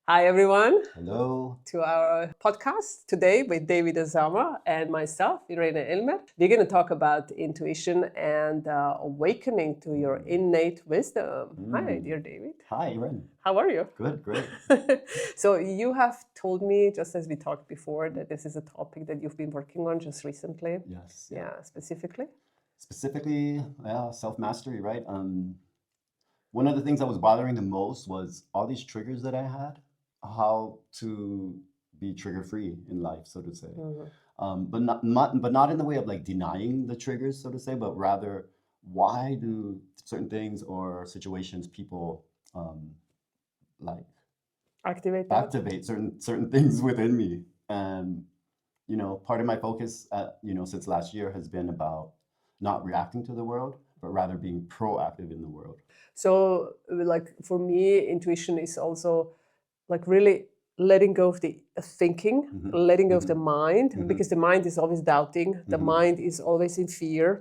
Hi, everyone, Hello. to our podcast today with David Azama and myself, Irene. We're going to talk about intuition and awakening to your innate wisdom. Hi, dear David. Hi, Irene. How are you? Good, great. So you have told me, just as we talked before, that this is a topic that you've been working on just recently. Yes. Yeah, specifically? Specifically, self-mastery, right? One of the things that was bothering the most was all these triggers that I had, how to be trigger-free in life, so to say. But not in the way of like denying the triggers, so to say, but rather why do certain things or situations people like Activate certain things within me. And part of my focus since last year has been about not reacting to the world, but rather being proactive in the world. So, like, for me, intuition is also like really letting go of the thinking, letting go of the mind, because the mind is always doubting, the mind is always in fear.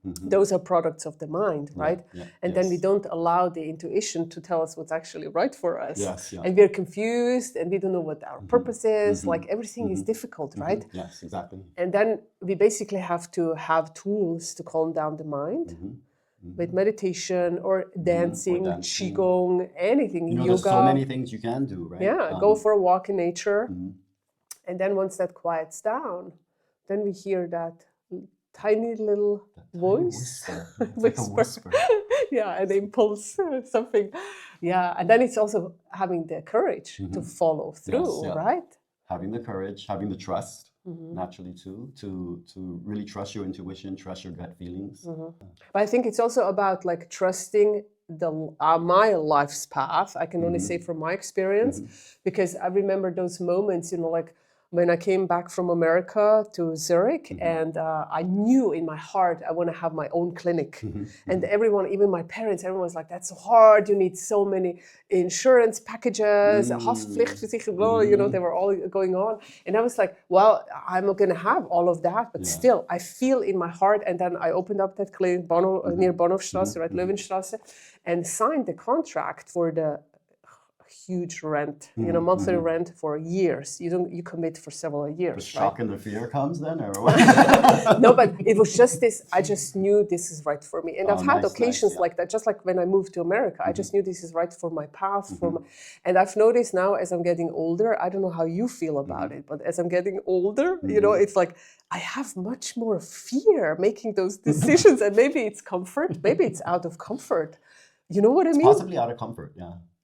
Those are products of the mind, right? And then we don't allow the intuition to tell us what's actually right for us. And we're confused and we don't know what our purpose is. Like everything is difficult, right? Yes, exactly. And then we basically have to have tools to calm down the mind. With meditation or dancing, qigong, anything, yoga. There's so many things you can do, right? Yeah, go for a walk in nature. And then once that quiets down, then we hear that tiny little voice. Whisper. Yeah, an impulse, something. Yeah, and then it's also having the courage to follow through, right? Having the courage, having the trust. Naturally too, to really trust your intuition, trust your gut feelings. But I think it's also about like trusting my life's path. I can only say from my experience, because I remember those moments, like when I came back from America to Zurich, and I knew in my heart I want to have my own clinic. And everyone, even my parents, everyone was like, that's so hard, you need so many insurance packages, Haftpflichtversicherung, they were all going on. And I was like, well, I'm not going to have all of that, but still, I feel in my heart. And then I opened up that clinic near Bahnhofstrasse, right, Löwenstrasse, and signed the contract for the huge rent, monthly rent for years. You commit for several years. The shock and the fear comes then, or what? No, but it was just this. I just knew this is right for me, and I've had occasions like that. Just like when I moved to America, I just knew this is right for my path. And I've noticed now as I'm getting older. I don't know how you feel about it, but as I'm getting older, it's like I have much more fear making those decisions, and maybe it's comfort, maybe it's out of comfort. You know what I mean? Possibly out of comfort.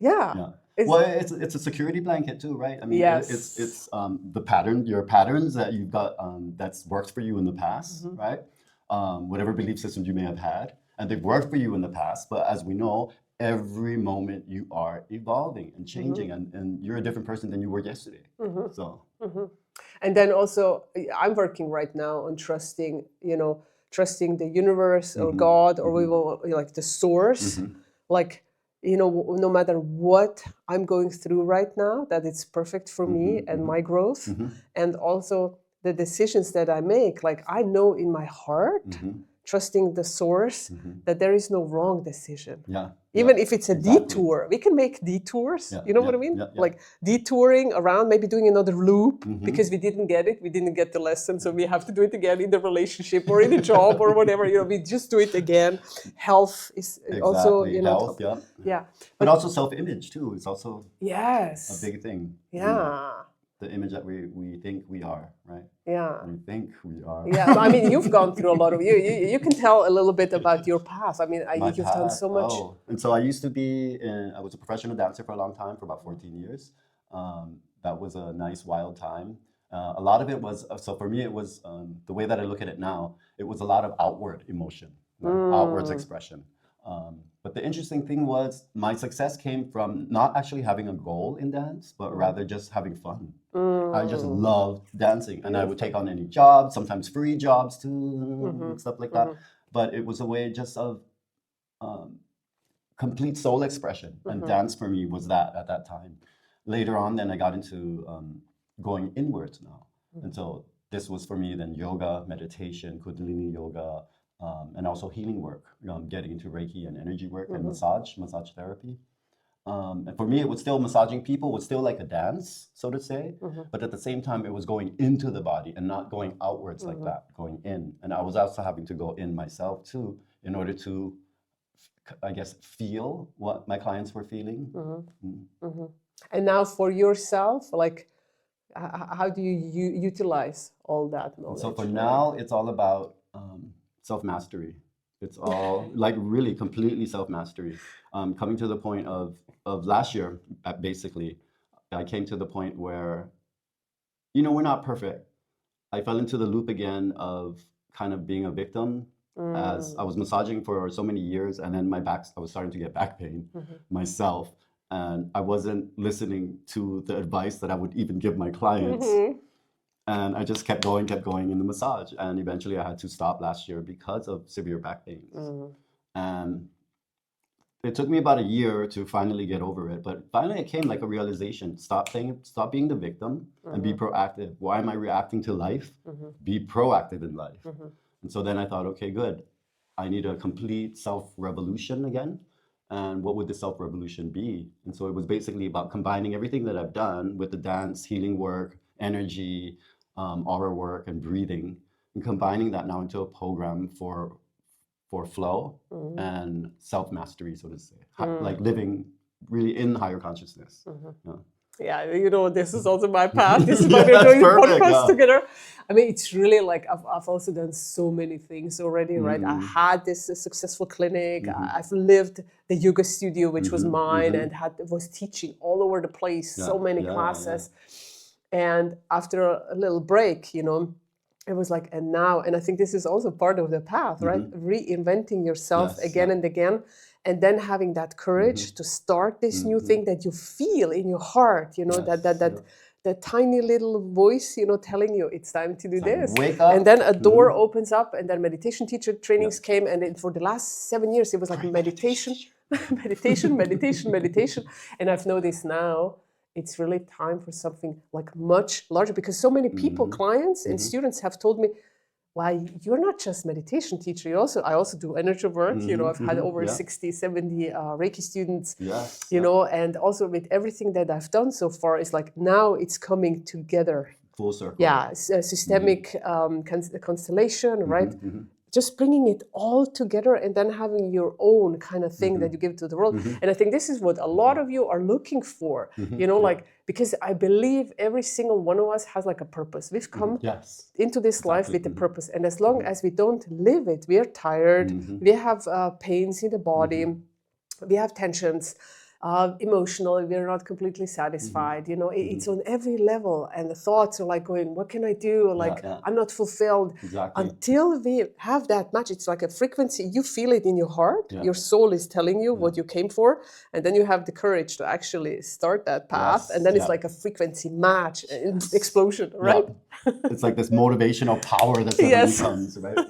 Yeah. Well, it's a security blanket too, right? I mean, yes. it's your patterns that you've got that's worked for you in the past, right? Whatever belief systems you may have had, and they've worked for you in the past. But as we know, every moment you are evolving and changing, and you're a different person than you were yesterday. So, and then also, I'm working right now on trusting the universe or God or we will like the source, like. No matter what I'm going through right now, that it's perfect for me and my growth. And also the decisions that I make, like I know in my heart, trusting the source, that there is no wrong decision. Even if it's a detour, we can make detours. You know what I mean? Like detouring around, maybe doing another loop because we didn't get it. We didn't get the lesson. So we have to do it again in the relationship or in the job or whatever. We just do it again. Health is also, health, yeah. But also self-image too. It's also a big thing. Yeah. The image that we think we are, right? Yeah. We think we are. Yeah, I mean, you've gone through a lot of, you can tell a little bit about your path. I mean, you've done so much. Oh. And so I used to I was a professional dancer for a long time, for about 14 years. That was a nice, wild time. A lot of it was, so for me, it was, the way that I look at it now, it was a lot of outward emotion, outwards expression. But the interesting thing was my success came from not actually having a goal in dance, but rather just having fun. I just loved dancing, and I would take on any job, sometimes free jobs too, stuff like that. But it was a way just of complete soul expression, and dance for me was that at that time. Later on, then I got into going inwards now, and so this was for me then yoga, meditation, Kundalini yoga, and also healing work, getting into Reiki and energy work and massage therapy. And for me, it was still massaging people, was still like a dance, so to say. But at the same time, it was going into the body and not going outwards like that, going in. And I was also having to go in myself too, in order to, I guess, feel what my clients were feeling. And now for yourself, like, how do you utilize all that knowledge? So for now, it's all about self-mastery. It's all like really completely self-mastery. Coming to the point of last year, basically, I came to the point where, we're not perfect. I fell into the loop again of kind of being a victim as I was massaging for so many years, and then I was starting to get back pain myself, and I wasn't listening to the advice that I would even give my clients. And I just kept going in the massage. And eventually I had to stop last year because of severe back pains. And it took me about a year to finally get over it. But finally it came like a realization. Stop being the victim and be proactive. Why am I reacting to life? Be proactive in life. And so then I thought, okay, good. I need a complete self-revolution again. And what would the self-revolution be? And so it was basically about combining everything that I've done with the dance, healing work, energy, aura work, and breathing, and combining that now into a program for flow and self-mastery, so to say, like living really in higher consciousness. Yeah, this is also my path. This is why we're doing the podcast together. I mean, it's really like I've also done so many things already, right? I had this successful clinic. I've lived the yoga studio, which was mine, and was teaching all over the place, so many classes. And after a little break, it was like, and now, and I think this is also part of the path, right? Reinventing yourself again and again, and then having that courage to start this new thing that you feel in your heart, that tiny little voice, telling you it's time to do this. Wake up. And then a door opens up, and then meditation teacher trainings came, and for the last 7 years, it was like meditation, meditation. And I've noticed now, it's really time for something like much larger, because so many people, clients and students have told me, well, you're not just meditation teacher. I also do energy work. I've had over 60, 70 Reiki students, and also with everything that I've done so far, it's like now it's coming together. Full circle. Yeah, systemic constellation, right? Just bringing it all together and then having your own kind of thing that you give to the world. And I think this is what a lot of you are looking for, like, because I believe every single one of us has like a purpose. We've come into this life with a purpose. And as long as we don't live it, we are tired, we have pains in the body, we have tensions, emotionally, we're not completely satisfied. It's on every level, and the thoughts are like going, what can I do? Like, I'm not fulfilled. Until we have that match, it's like a frequency. You feel it in your heart. Your soul is telling you what you came for, and then you have the courage to actually start that path, and then it's like a frequency match, explosion, right? It's like this motivational power that suddenly comes, right?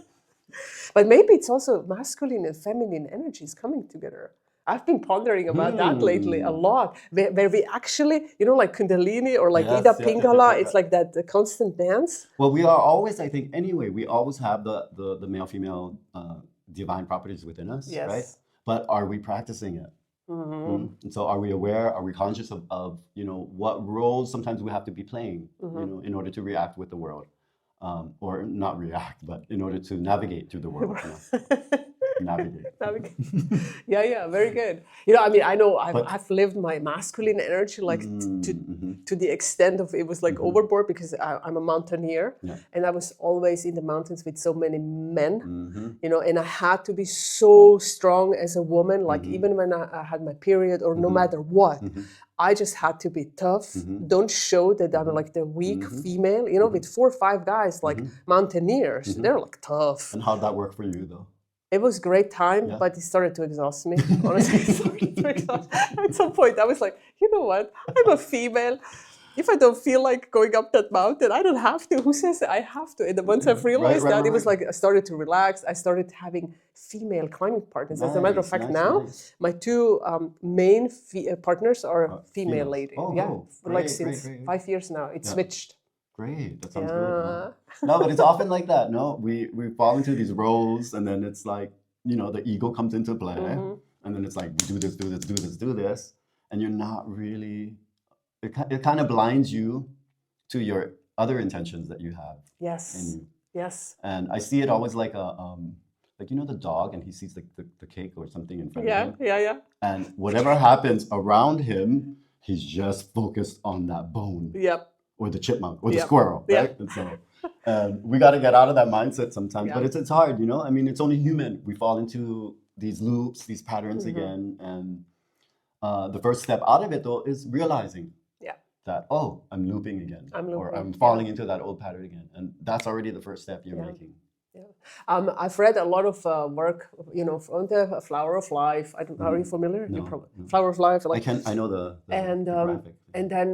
But maybe it's also masculine and feminine energies coming together. I've been pondering about that lately a lot, where we actually, like Kundalini or like Ida Pingala, it's like that the constant dance. Well, we are always, I think, anyway, we always have the male-female divine properties within us, right? But are we practicing it? And so are we aware, are we conscious of what roles sometimes we have to be playing, in order to react with the world? Or not react, but in order to navigate through the world. Navigate. Yeah, very good. I know I've lived my masculine energy like to the extent of it was like overboard, because I'm a mountaineer, and I was always in the mountains with so many men, and I had to be so strong as a woman, like even when I had my period or no matter what. I just had to be tough. Don't show that I'm like the weak female, with 4 or 5 guys, like mountaineers, they're like tough. And how'd that work for you though? It was a great time, but it started to exhaust me. Honestly, it started to exhaust. At some point, I was like, you know what? I'm a female. If I don't feel like going up that mountain, I don't have to. Who says I have to? And then once I've realized that, it was like I started to relax. I started having female climbing partners. As a matter of fact, now my 2 main partners are female ladies. Since 5 years now, it's switched. Great, that sounds good. No, but it's often like that. No, we fall into these roles, and then it's like, the ego comes into play, and then it's like, do this, and you're not really, it kind of blinds you to your other intentions that you have in Yes. you. Yes. And I see it always like a, like, you know, the dog, and he sees the cake or something in front of Yeah. him. Yeah. Yeah. And whatever happens around him, he's just focused on that bone Yep. or the chipmunk or the Yep. squirrel, Yep. right? And so we got to get out of that mindset sometimes, Yeah. but it's hard, you know? I mean, it's only human. We fall into these loops, these patterns again. And the first step out of it, though, is realizing that, oh, I'm looping again, or I'm falling into that old pattern again. And that's already the first step you're making. Yeah. I've read a lot of work, you know, on the Flower of Life. I don't, are you familiar? No. Flower of Life. Like, I know the and graphic. and then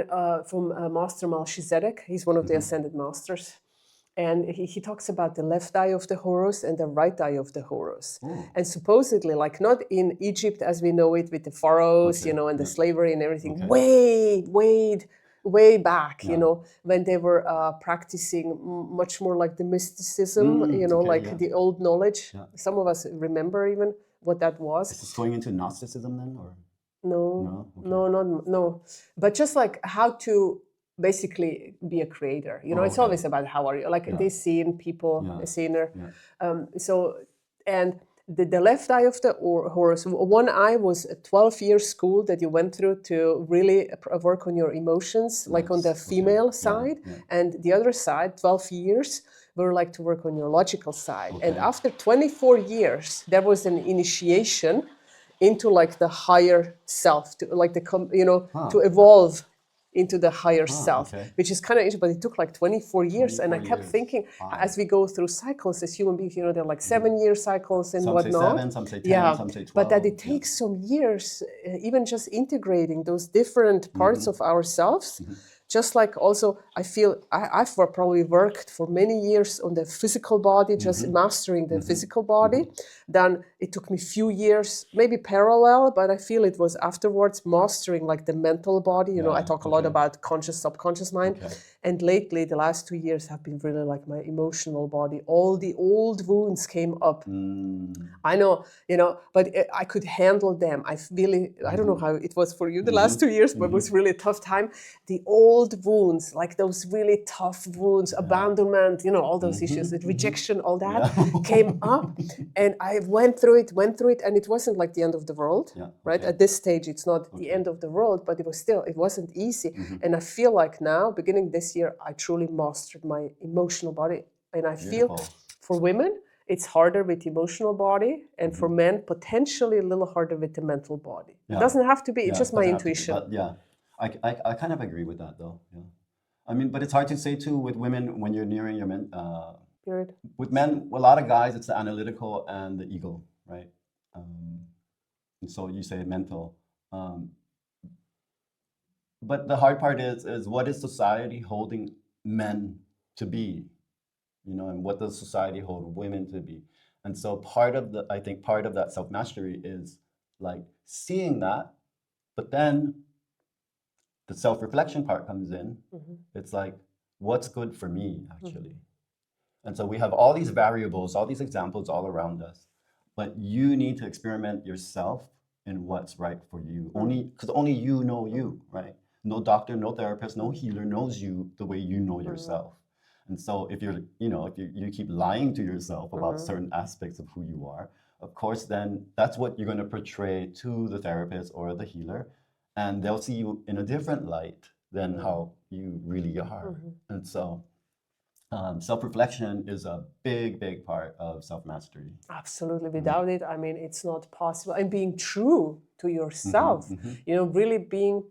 from Master Melchizedek, he's one of the ascended masters, and he talks about the left eye of the Horus and the right eye of the Horus, and supposedly, like, not in Egypt as we know it with the pharaohs, you know, and the slavery and everything, way back, you know, when they were practicing much more like the mysticism, you know, the old knowledge. Some of us remember even what that was. Is this going into Gnosticism then, or? No. But just like how to basically be a creator. You know, it's always about how are you. Like they see in people, a sinner. So, and the left eye of the Horus, one eye was a 12-year school that you went through to really work on your emotions, like on the female side. And the other side, 12 years, were like to work on your logical side. And after 24 years, there was an initiation into like the higher self, to like the, you know, to evolve into the higher self, which is kind of interesting, but it took like 24 years. And I kept thinking, as we go through cycles as human beings, you know, they're like 7-year cycles and whatnot. Some say 7, some say 10, some say 12. But that it takes some years, even just integrating those different parts of ourselves. Just like also, I feel I've probably worked for many years on the physical body, just mastering the physical body. Then it took me a few years, maybe parallel, but I feel it was afterwards mastering like the mental body. You know, I talk a lot about conscious, subconscious mind. And lately, the last 2 years have been really like my emotional body. All the old wounds came up. I know, you know, but I could handle them. I don't know how it was for you the last 2 years, but it was really a tough time. The old wounds, like those really tough wounds, abandonment, you know, all those issues, the rejection, all that came up. And I went through it, and it wasn't like the end of the world, right? At this stage, it's not the end of the world, but it wasn't easy. And I feel like now, beginning this year, I truly mastered my emotional body. And I feel for women, it's harder with the emotional body, and for men, potentially a little harder with the mental body. It doesn't have to be, it's just my intuition. I kind of agree with that, though. I mean, but it's hard to say, too, with women when you're nearing your period. With men, a lot of guys, it's the analytical and the ego, right? And so you say mental. But the hard part is what is society holding men to be? You know, and what does society hold women to be? And so I think part of that self-mastery is like seeing that, but then the self-reflection part comes in. It's like, what's good for me, actually? And so we have all these variables, all these examples all around us, but you need to experiment yourself in what's right for you. Because only you know you, right? No doctor, no therapist, no healer knows you the way you know yourself. And so if you keep lying to yourself about certain aspects of who you are, of course, then that's what you're going to portray to the therapist or the healer. And they'll see you in a different light than how you really are. And so self-reflection is a big, big part of self-mastery. Absolutely. Without it, I mean, it's not possible. And being true to yourself, you know, really being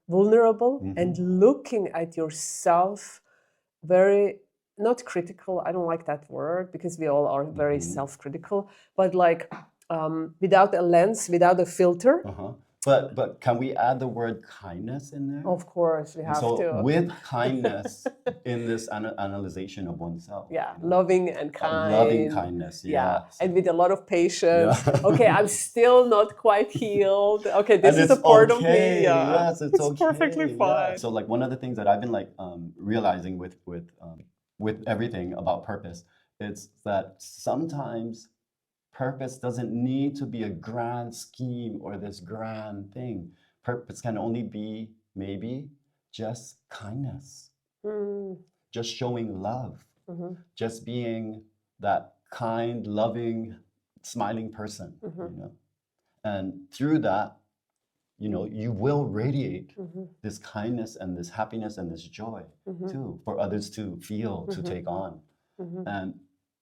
vulnerable and looking at yourself very, not critical. I don't like that word because we all are very self-critical, but like without a lens, without a filter. But can we add the word kindness in there? Of course, we have to. With kindness in this analyzation of oneself. Loving and kind. Loving kindness, and with a lot of patience. Okay, I'm still not quite healed. Okay, this is a part of me. Yes, it's okay. Perfectly fine. So like one of the things that I've been like realizing with everything about purpose, it's that sometimes purpose doesn't need to be a grand scheme or this grand thing. Purpose can only be maybe just kindness, just showing love, just being that kind, loving, smiling person, you know. And through that, you know, you will radiate this kindness and this happiness and this joy too, for others to feel, to take on. And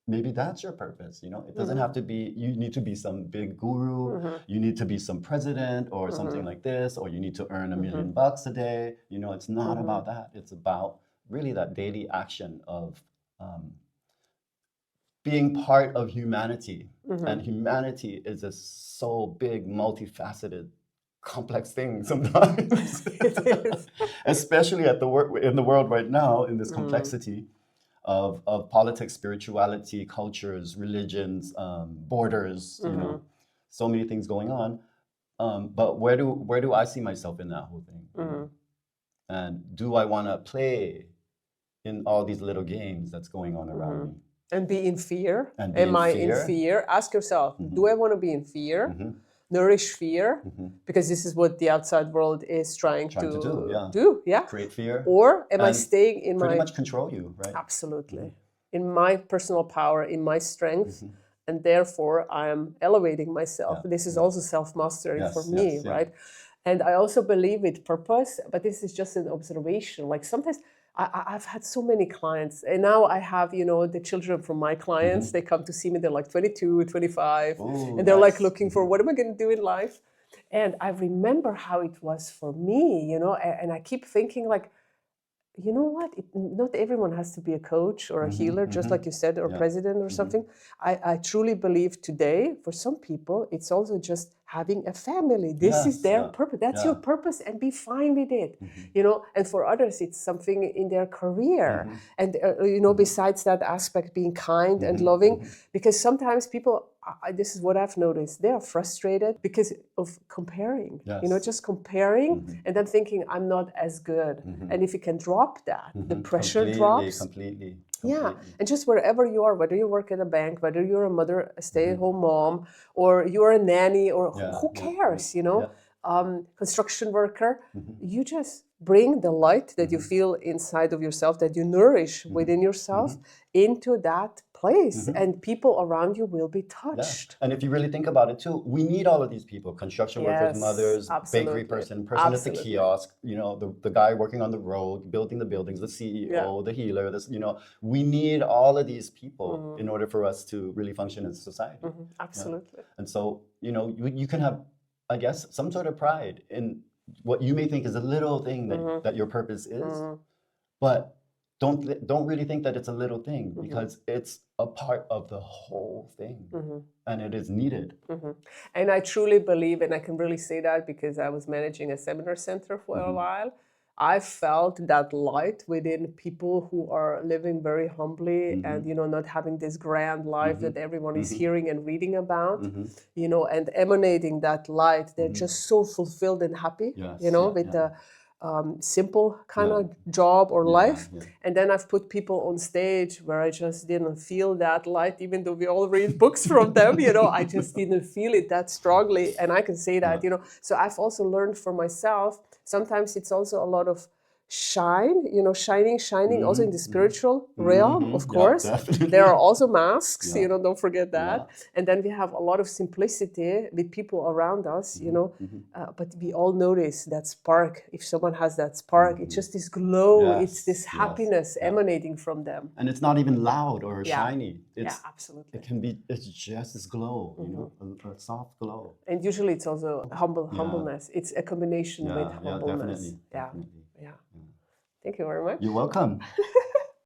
maybe that's your purpose, you know. It doesn't have to be, you need to be some big guru, you need to be some president or something like this, or you need to earn $1 million a day. You know, it's not about that. It's about really that daily action of being part of humanity. And humanity is a so big, multifaceted, complex thing sometimes. It is. Especially in the world right now, in this complexity of politics, spirituality, cultures, religions, borders, you know, so many things going on. But where do I see myself in that whole thing? And do I want to play in all these little games that's going on around me? And be in fear. And Am I in fear? Ask yourself, do I want to be in fear? Nourish fear? Because this is what the outside world is trying to do. Create fear. Or am I staying in pretty much control you, right? Absolutely. In my personal power, in my strength, and therefore I am elevating myself. This is also self-mastery for me, right? And I also believe with purpose, but this is just an observation. Like sometimes I've had so many clients, and now I have, you know, the children from my clients, they come to see me, they're like 22, 25, and they're like looking for, what am I going to do in life? And I remember how it was for me, you know, and I keep thinking like, you know what, not everyone has to be a coach or a healer, just like you said, or president or something. I truly believe today, for some people, it's also just having a family. This is their purpose. That's your purpose, and be fine with it. You know, and for others, it's something in their career. And, you know, besides that aspect, being kind and loving, because sometimes people, this is what I've noticed, they are frustrated because of comparing, you know, just comparing and then thinking I'm not as good. And if you can drop that, the pressure drops. Completely. Yeah, and just wherever you are, whether you work at a bank, whether you're a mother, a stay-at-home mom, or you're a nanny, or who cares, you know, construction worker, you just bring the light that you feel inside of yourself, that you nourish within yourself, into that place, and people around you will be touched. And if you really think about it too, we need all of these people: construction workers, mothers, bakery person at the kiosk, you know, the guy working on the road, building the buildings, the CEO, the healer, you know, we need all of these people in order for us to really function as a society. Absolutely. And so, you know, you can have, I guess, some sort of pride in what you may think is a little thing that your purpose is, but don't really think that it's a little thing, because it's a part of the whole thing, and it is needed. And I truly believe, and I can really say that because I was managing a seminar center for a while, I felt that light within people who are living very humbly and, you know, not having this grand life that everyone is hearing and reading about, you know, and emanating that light. They're just so fulfilled and happy, you know, with the simple kind of job or life. And then I've put people on stage where I just didn't feel that light, even though we all read books from them, you know, I just didn't feel it that strongly. And I can say that, you know, so I've also learned for myself, sometimes it's also a lot of shine, you know, shining also in the spiritual realm, of course. There are also masks, you know, don't forget that. And then we have a lot of simplicity with people around us, you know, but we all notice that spark. If someone has that spark, it's just this glow, it's this happiness emanating from them. And it's not even loud or shiny. It's, absolutely. It can be, it's just this glow, you know, a soft glow. And usually it's also humbleness. It's a combination with humbleness. Definitely. Thank you very much. You're welcome.